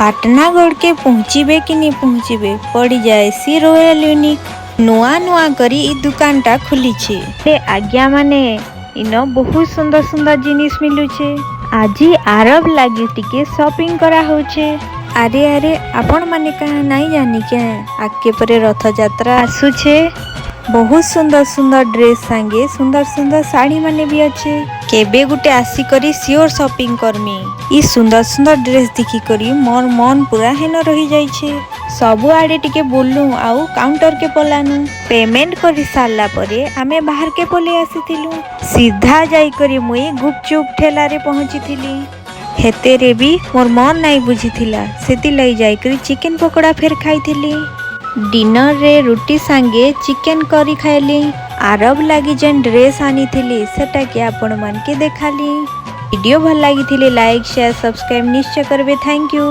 पाटनागढ़ के पहुँचे कि नहीं पहुँचे पड़ जाए सी रॉयल यूनिक नुआ नुआ करी ई दुकानटा खुली छे। आज्ञा माने इन बहुत सुंदर सुंदर जिनिस मिलुछे। आज आरब लगी टिके शॉपिंग करा होछे। अरे अरे आपण माने कहा नहीं जानी क्या आगे परे रथ यात्रा आसुछे। बहुत सुंदर सुंदर ड्रेस सांगे सुंदर सुंदर साड़ी माने भी अच्छे। केबे गुटे आसी करी सियोर शॉपिंग करमी। ई सुंदर सुंदर ड्रेस देखी करी मोर मन पूरा हेन रही जाइछे। सबु आड़े टिके बुलू आउ काउंटर के पलानु। पेमेंट करी सारला परे आमे बाहर के पले आसीथिलु। सीधा जाई करी मुई गुपचुप ठेला रे पहुंचीथिली। हेतेरे भी मोर मन नहीं बुझीथिला सेति लई जाई करी चिकन पकोड़ा फेर खाइथिली। डिनर रे रुटी सांगे चिकन करी खाइली। आरब लगी जेन ड्रेस आनी थिली सेटा के आपण मान के देखाली। वीडियो भल लगी थिले लाइक शेयर सब्सक्राइब निश्चय करबे। Thank you.